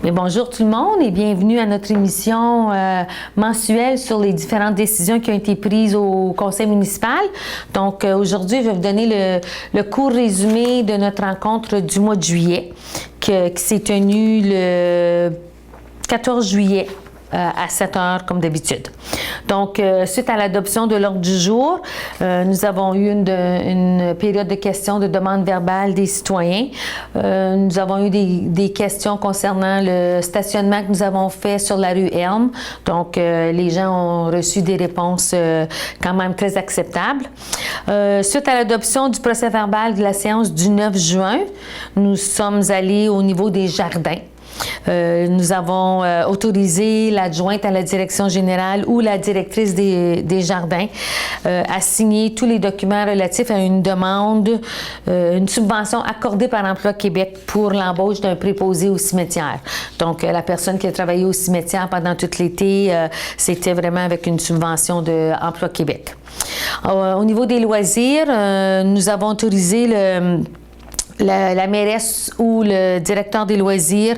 Mais bonjour tout le monde et bienvenue à notre émission mensuelle sur les différentes décisions qui ont été prises au conseil municipal. Donc aujourd'hui, je vais vous donner le court résumé de notre rencontre du mois de juillet qui s'est tenue le 14 juillet à 7 heures comme d'habitude. Donc, suite à l'adoption de l'ordre du jour, nous avons eu une période de questions, de demandes verbales des citoyens. Nous avons eu des questions concernant le stationnement que nous avons fait sur la rue Elm. Donc, les gens ont reçu des réponses quand même très acceptables. Suite à l'adoption du procès-verbal de la séance du 9 juin, nous sommes allés au niveau des jardins. Nous avons autorisé l'adjointe à la direction générale ou la directrice des jardins à signer tous les documents relatifs à une demande, une subvention accordée par Emploi Québec pour l'embauche d'un préposé au cimetière. Donc, la personne qui a travaillé au cimetière pendant tout l'été, c'était vraiment avec une subvention de Emploi Québec. Au niveau des loisirs, nous avons autorisé la mairesse ou le directeur des loisirs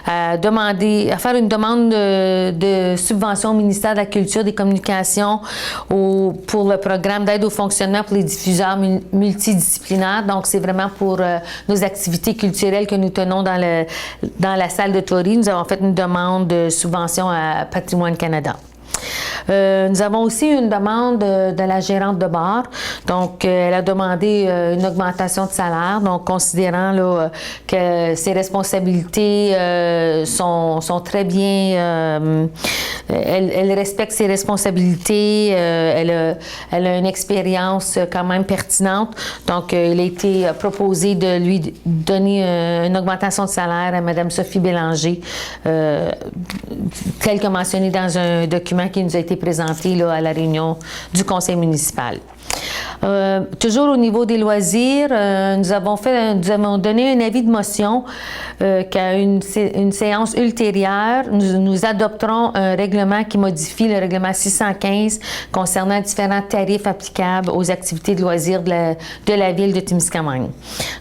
à faire une demande de subvention au ministère de la Culture et des Communications pour le programme d'aide au fonctionnement pour les diffuseurs multidisciplinaires. Donc, c'est vraiment pour nos activités culturelles que nous tenons dans la salle de Tory. Nous avons fait une demande de subvention à Patrimoine Canada. Nous avons aussi une demande de la gérante de bar. Donc, elle a demandé une augmentation de salaire. Donc, considérant là, que ses responsabilités sont très bien... Elle respecte ses responsabilités. Elle a une expérience quand même pertinente. Donc, il a été proposé de lui donner une augmentation de salaire à Mme Sophie Bélanger, tel que mentionné dans un document qui nous a été présenté là, à la réunion du conseil municipal. Toujours au niveau des loisirs, nous avons donné un avis de motion qu'à une séance ultérieure, nous adopterons un règlement qui modifie le règlement 615 concernant différents tarifs applicables aux activités de loisirs de la ville de Témiscamingue.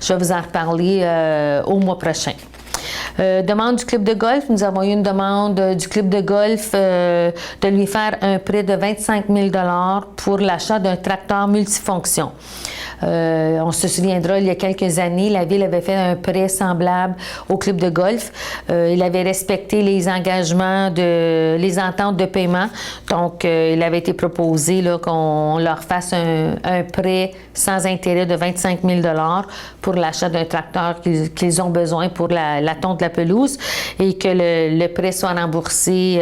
Je vais vous en reparler au mois prochain. Demande du club de golf. Nous avons eu une demande du club de golf de lui faire un prêt de 25 000 $ pour l'achat d'un tracteur multifonction. On se souviendra, il y a quelques années, la Ville avait fait un prêt semblable au club de golf. Il avait respecté les engagements, les ententes de paiement. Donc, il avait été proposé là, qu'on leur fasse un prêt sans intérêt de 25 000 $ pour l'achat d'un tracteur qu'ils ont besoin pour la tonte de la pelouse et que le prêt soit remboursé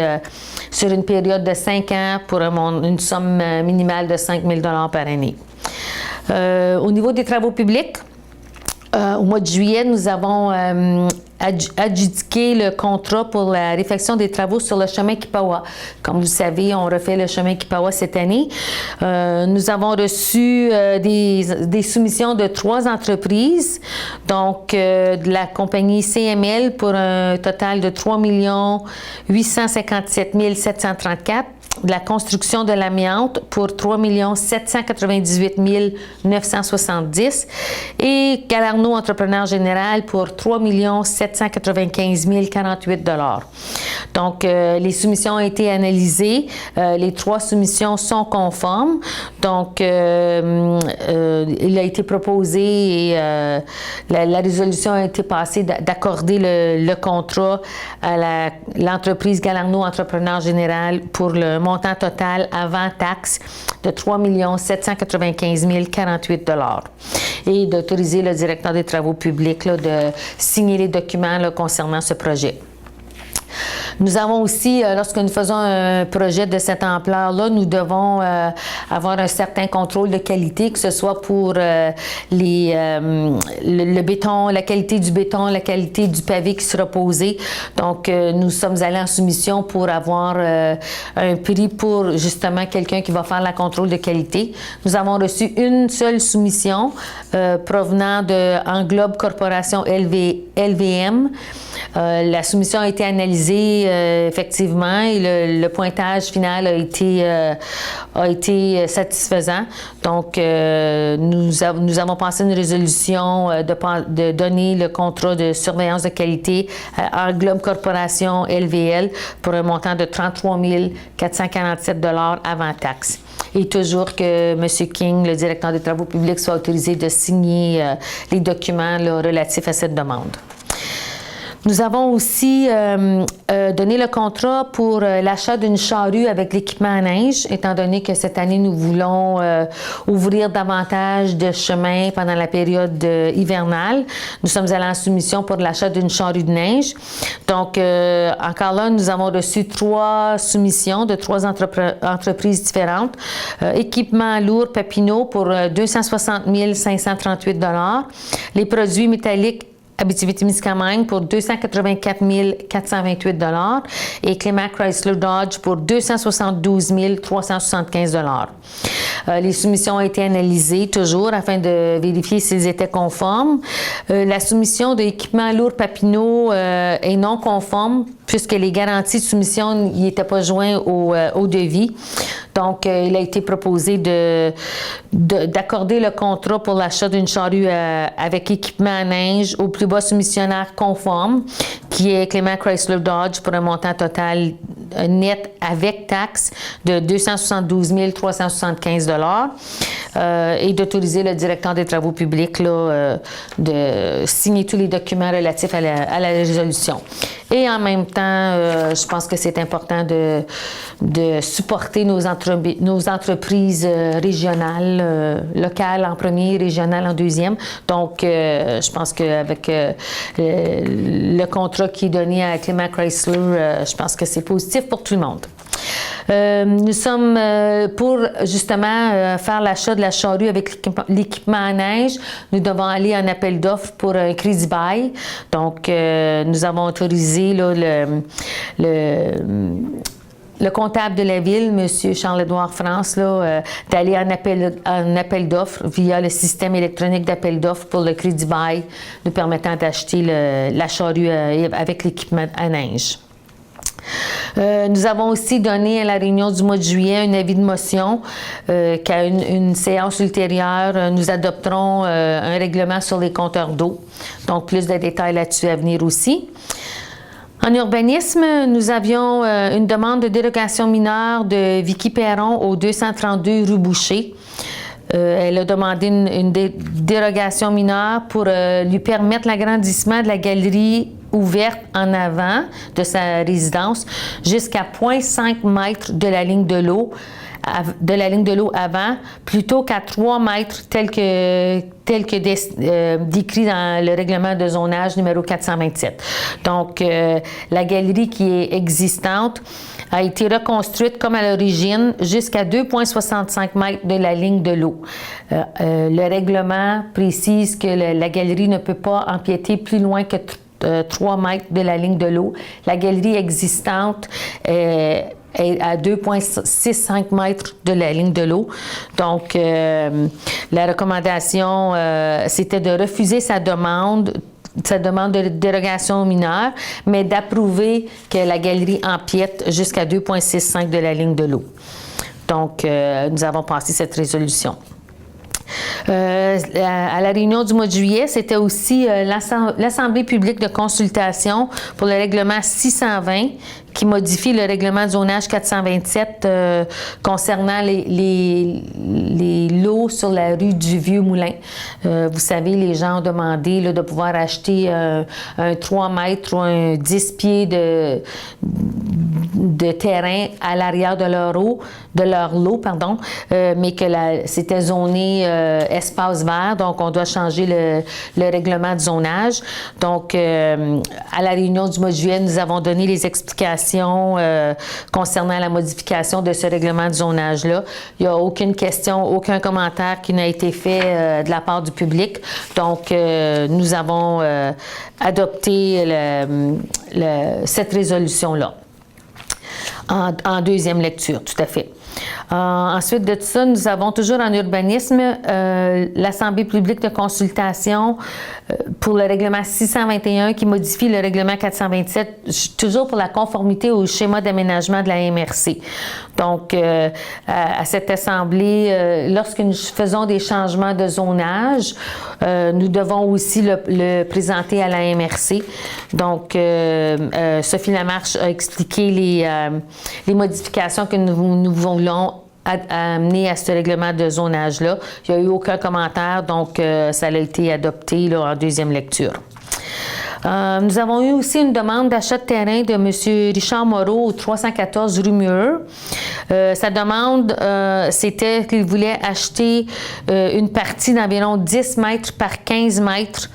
sur une période de 5 ans pour une somme minimale de 5 000 $ par année. Au niveau des travaux publics, au mois de juillet, nous avons adjudiqué le contrat pour la réfection des travaux sur le chemin Kipawa. Comme vous le savez, on refait le chemin Kipawa cette année. Nous avons reçu des soumissions de 3 entreprises, donc de la compagnie CML pour un total de 3 857 734, de la construction de l'amiante pour 3 798 970 et Galarno Entrepreneur Général pour 3 795 048 $. Donc, les soumissions ont été analysées. Les 3 soumissions sont conformes. Donc, il a été proposé et la résolution a été passée d'accorder le contrat à l'entreprise Galarno Entrepreneur Général pour le montant total avant taxe de 3 795 048 $ et d'autoriser le directeur des travaux publics là, de signer les documents là, concernant ce projet. Nous avons aussi, lorsque nous faisons un projet de cette ampleur-là, nous devons avoir un certain contrôle de qualité, que ce soit pour le béton, la qualité du béton, la qualité du pavé qui sera posé. Donc, nous sommes allés en soumission pour avoir un prix pour justement quelqu'un qui va faire la contrôle de qualité. Nous avons reçu une seule soumission provenant de Englobe Corporation LVM. La soumission a été analysée effectivement et le pointage final a été satisfaisant. Donc, nous avons passé une résolution de donner le contrat de surveillance de qualité à Globe Corporation LVL pour un montant de 33 447 avant taxe. Et toujours que M. King, le directeur des travaux publics, soit autorisé de signer les documents là, relatifs à cette demande. Nous avons aussi donné le contrat pour l'achat d'une charrue avec l'équipement à neige, étant donné que cette année, nous voulons ouvrir davantage de chemins pendant la période hivernale. Nous sommes allés en soumission pour l'achat d'une charrue de neige. Donc, encore là, nous avons reçu 3 soumissions de 3 entreprises différentes. Équipement lourd Papineau pour 260 538 $. Les produits métalliques Abitibi-Témiscamingue pour 284 428 $ et Clément Chrysler Dodge pour 272 375 $. Les soumissions ont été analysées toujours afin de vérifier s'ils étaient conformes. La soumission de équipement lourd Papineau est non conforme puisque les garanties de soumission n'y étaient pas jointes au devis. Donc, il a été proposé d'accorder le contrat pour l'achat d'une charrue avec équipement à neige au plus bas soumissionnaire conforme, qui est Clément Chrysler Dodge pour un montant total net avec taxe de 272 375 $ et d'autoriser le directeur des travaux publics là, de signer tous les documents relatifs à la résolution. Et en même temps, je pense que c'est important de supporter nos entreprises régionales, locales en premier, régionales en deuxième. Donc, je pense qu'avec le contrat qui est donné à Clément Chrysler, je pense que c'est positif pour tout le monde. Nous sommes pour justement faire l'achat de la charrue avec l'équipement à neige. Nous devons aller en appel d'offres pour un crédit bail. Donc, nous avons autorisé là, le comptable de la ville, M. Charles-Édouard France, d'aller en appel d'offres via le système électronique d'appel d'offres pour le crédit bail, nous permettant d'acheter la charrue avec l'équipement à neige. Nous avons aussi donné à la réunion du mois de juillet un avis de motion qu'à une séance ultérieure, nous adopterons un règlement sur les compteurs d'eau. Donc, plus de détails là-dessus à venir aussi. En urbanisme, nous avions une demande de dérogation mineure de Vicky Perron au 232 rue Boucher. Elle a demandé une dérogation mineure pour lui permettre l'agrandissement de la galerie ouverte en avant de sa résidence jusqu'à 0,5 mètres de la ligne de l'eau avant, plutôt qu'à 3 mètres tel que décrit dans le règlement de zonage numéro 427. Donc, la galerie qui est existante a été reconstruite comme à l'origine jusqu'à 2,65 mètres de la ligne de l'eau. Le règlement précise que la galerie ne peut pas empiéter plus loin que 3 mètres de la ligne de l'eau. La galerie existante est à 2,65 mètres de la ligne de l'eau. Donc, la recommandation, c'était de refuser sa demande de dérogation mineure, mais d'approuver que la galerie empiète jusqu'à 2,65 de la ligne de l'eau. Donc, nous avons passé cette résolution. À la réunion du mois de juillet, c'était aussi l'Assemblée publique de consultation pour le règlement 620 qui modifie le règlement de zonage 427 concernant les lots sur la rue du Vieux-Moulin. Vous savez, les gens ont demandé là, de pouvoir acheter un 3 mètres ou un 10 pieds de terrain à l'arrière de leur lot, mais que c'était zoné espace vert, donc on doit changer le règlement de zonage. Donc, à la réunion du mois de juillet, nous avons donné les explications concernant la modification de ce règlement de zonage-là. Il n'y a aucune question, aucun commentaire qui n'a été fait de la part du public. Donc, nous avons adopté cette résolution-là en deuxième lecture, tout à fait. Ensuite de tout ça, nous avons toujours en urbanisme l'Assemblée publique de consultation pour le règlement 621 qui modifie le règlement 427, toujours pour la conformité au schéma d'aménagement de la MRC. Donc, à cette Assemblée, lorsque nous faisons des changements de zonage, nous devons aussi le présenter à la MRC. Donc, Sophie Lamarche a expliqué les modifications que nous voulons amener à ce règlement de zonage-là. Il n'y a eu aucun commentaire, donc ça a été adopté là, en deuxième lecture. Nous avons eu aussi une demande d'achat de terrain de M. Richard Moreau au 314 rue Mur. Sa demande, c'était qu'il voulait acheter une partie d'environ 10 mètres par 15 mètres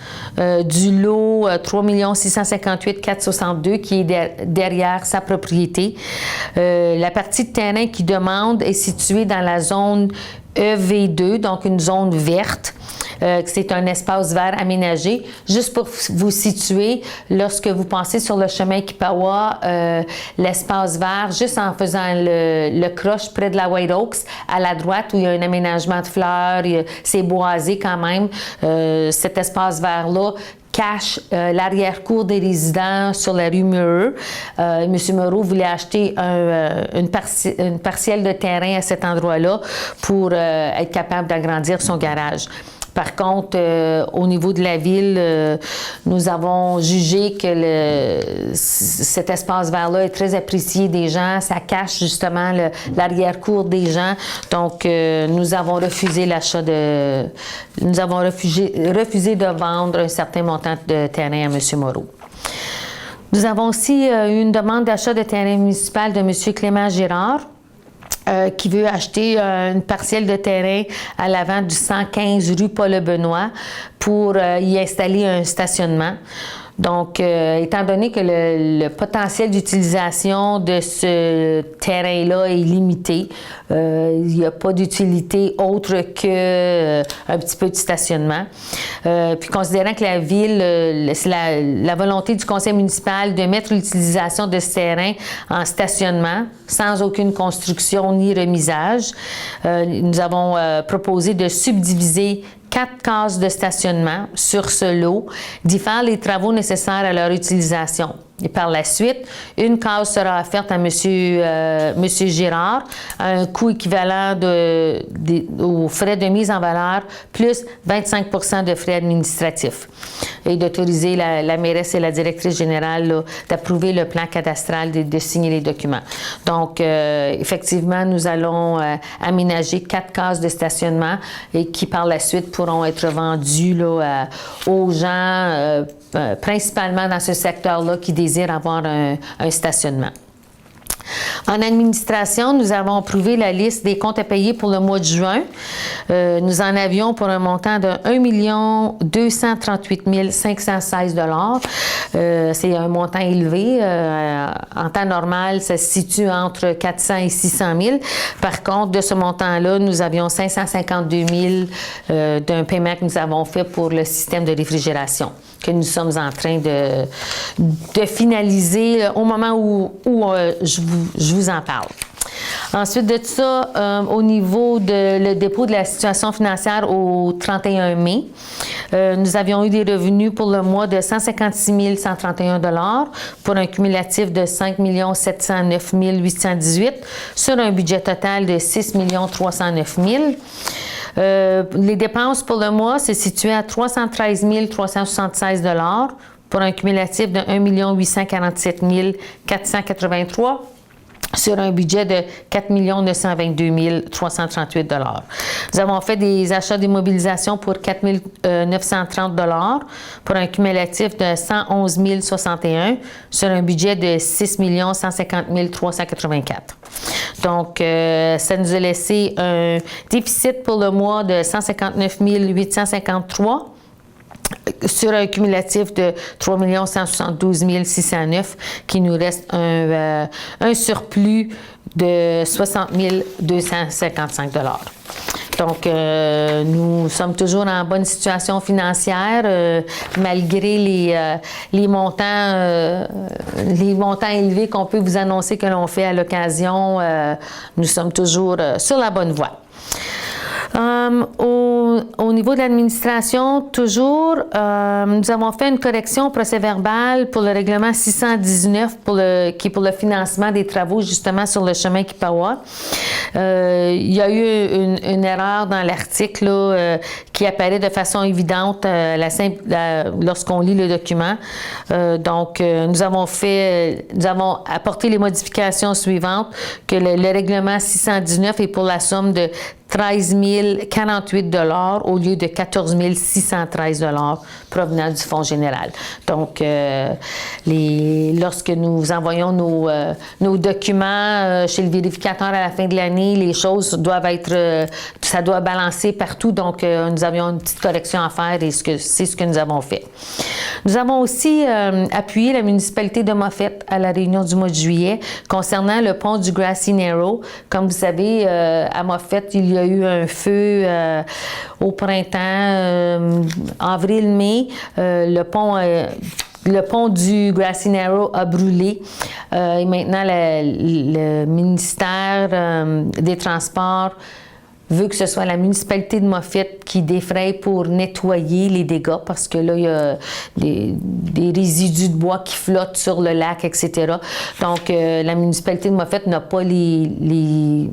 du lot 3 658 462 qui est derrière sa propriété. La partie de terrain qu'il demande est située dans la zone EV2, donc une zone verte. C'est un espace vert aménagé. Juste pour vous situer, lorsque vous passez sur le chemin Kipawa, l'espace vert, juste en faisant le croche près de la White Oaks, à la droite où il y a un aménagement de fleurs, c'est boisé quand même, cet espace vert-là cache l'arrière-cour des résidents sur la rue Mur. M. Moreau voulait acheter une partielle de terrain à cet endroit-là pour être capable d'agrandir son garage. Par contre, au niveau de la ville, nous avons jugé que cet espace vert-là est très apprécié des gens. Ça cache justement l'arrière-cour des gens. Donc, nous avons refusé l'achat nous avons refusé de vendre un certain montant de terrain à M. Moreau. Nous avons aussi eu une demande d'achat de terrain municipal de M. Clément Girard, qui veut acheter une partielle de terrain à l'avant du 115 rue Paul-Benoît pour y installer un stationnement. Donc, étant donné que le potentiel d'utilisation de ce terrain-là est limité, il n'y a pas d'utilité autre que un petit peu de stationnement. Puis, considérant que la ville, c'est la volonté du conseil municipal de mettre l'utilisation de ce terrain en stationnement, sans aucune construction ni remisage, nous avons proposé de subdiviser 4 cases de stationnement sur ce lot, d'y faire les travaux nécessaires à leur utilisation. Et par la suite, une case sera offerte à M. Girard à un coût équivalent aux frais de mise en valeur plus 25 de frais administratifs. Et d'autoriser la mairesse et la directrice générale d'approuver le plan cadastral, de signer les documents. Donc, effectivement, nous allons aménager 4 cases de stationnement et qui, par la suite, pourront être vendues là, aux gens, principalement dans ce secteur-là, qui désirent avoir un stationnement. En administration, nous avons approuvé la liste des comptes à payer pour le mois de juin. Nous en avions pour un montant de 1 238 516 $. C'est un montant élevé. En temps normal, ça se situe entre 400 et 600 000. Par contre, de ce montant-là, nous avions 552 000 d'un paiement que nous avons fait pour le système de réfrigération, que nous sommes en train de finaliser au moment où je vous en parle. Ensuite de ça, au niveau le dépôt de la situation financière au 31 mai, nous avions eu des revenus pour le mois de 156 131 $ pour un cumulatif de 5 709 818 sur un budget total de 6 309 000. Les dépenses pour le mois se situaient à 313 376 $ pour un cumulatif de 1 847 483 sur un budget de 4 922 338 $. Nous avons fait des achats d'immobilisation pour 4 930 $ pour un cumulatif de 111 061 sur un budget de 6 150 384. Donc, ça nous a laissé un déficit pour le mois de 159 853 sur un cumulatif de 3 172 609, qui nous reste un surplus de 60 255 $. Donc, nous sommes toujours en bonne situation financière, malgré les montants élevés qu'on peut vous annoncer que l'on fait à l'occasion. Nous sommes toujours sur la bonne voie. Au niveau de l'administration, toujours, nous avons fait une correction au procès-verbal pour le règlement 619 qui est pour le financement des travaux justement sur le chemin Kipawa. Il y a eu une erreur dans l'article qui apparaît de façon évidente lorsqu'on lit le document. Donc, nous avons apporté les modifications suivantes, que le règlement 619 est pour la somme de 13 048 $ au lieu de 14 613 $ provenant du Fonds général. Donc, lorsque nous envoyons nos documents chez le vérificateur à la fin de l'année, les choses doivent ça doit balancer partout. Donc, nous avions une petite correction à faire et c'est ce que nous avons fait. Nous avons aussi appuyé la municipalité de Moffett à la réunion du mois de juillet concernant le pont du Grassy Narrow. Comme vous savez, à Moffett, il y a eu un feu au printemps, avril-mai. Le pont du Grassy Narrow a brûlé et maintenant le ministère des Transports veut que ce soit la municipalité de Moffett qui défraye pour nettoyer les dégâts parce que là, il y a des résidus de bois qui flottent sur le lac, etc. Donc, la municipalité de Moffett n'a pas les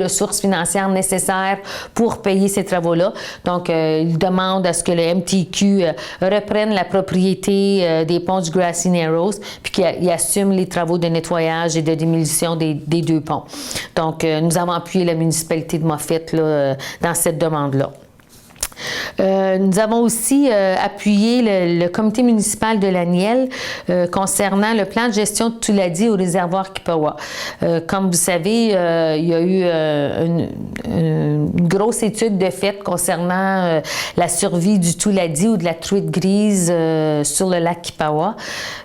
ressources financières nécessaires pour payer ces travaux-là. Donc, il demande à ce que le MTQ reprenne la propriété des ponts du Grassy Narrows puis qu'il assume les travaux de nettoyage et de démolition des deux ponts. Donc, nous avons appuyé la municipalité de Moffett dans cette demande-là. Nous avons aussi appuyé le comité municipal de l'Aniel concernant le plan de gestion de Tuladi au réservoir Kipawa. Comme vous savez, il y a eu une grosse étude de fait concernant la survie du Tuladi ou de la truite grise sur le lac Kipawa.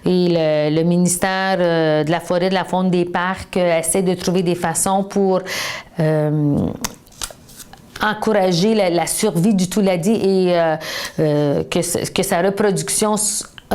Et le ministère de la Forêt, de la Faune, des Parcs essaie de trouver des façons pour encourager la survie du Tuladi et que sa reproduction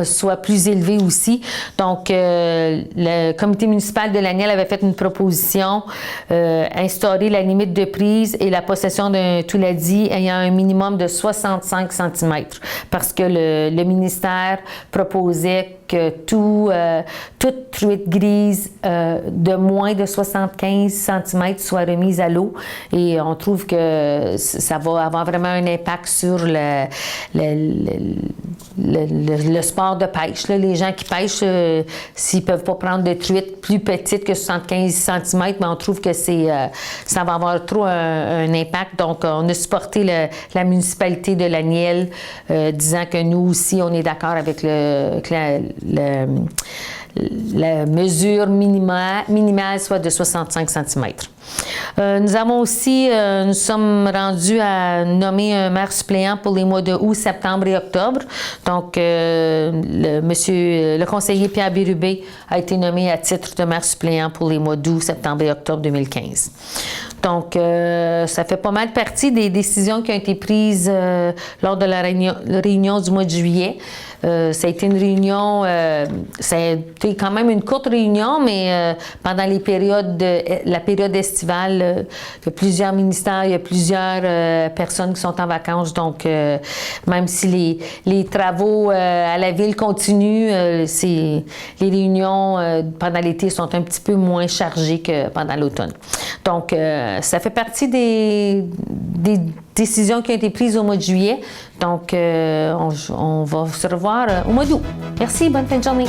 soit plus élevée aussi. Donc, le comité municipal de l'Aniel avait fait une proposition, instaurer la limite de prise et la possession d'un Tuladi ayant un minimum de 65 cm, parce que le ministère proposait que toute truite grise de moins de 75 cm soit remise à l'eau. Et on trouve que ça va avoir vraiment un impact sur le sport de pêche. Là, les gens qui pêchent, s'ils ne peuvent pas prendre de truite plus petite que 75 cm, mais on trouve que ça va avoir trop un impact. Donc, on a supporté la municipalité de l'Aniel, disant que nous aussi, on est d'accord avec la mesure minimale soit de 65 cm. Nous avons aussi, nous sommes rendus à nommer un maire suppléant pour les mois de août, septembre et octobre. Donc, le conseiller Pierre Bérubé a été nommé à titre de maire suppléant pour les mois d'août, septembre et octobre 2015. Donc, ça fait pas mal partie des décisions qui ont été prises lors de la réunion du mois de juillet. Ça a été une réunion, ça a été quand même une courte réunion, mais pendant la période estivale, il y a plusieurs ministères, il y a plusieurs personnes qui sont en vacances. Donc, même si les travaux à la ville continuent, les réunions pendant l'été sont un petit peu moins chargées que pendant l'automne. Donc, ça fait partie des décisions qui ont été prises au mois de juillet. Donc, on va se revoir au mois d'août. Merci, bonne fin de journée.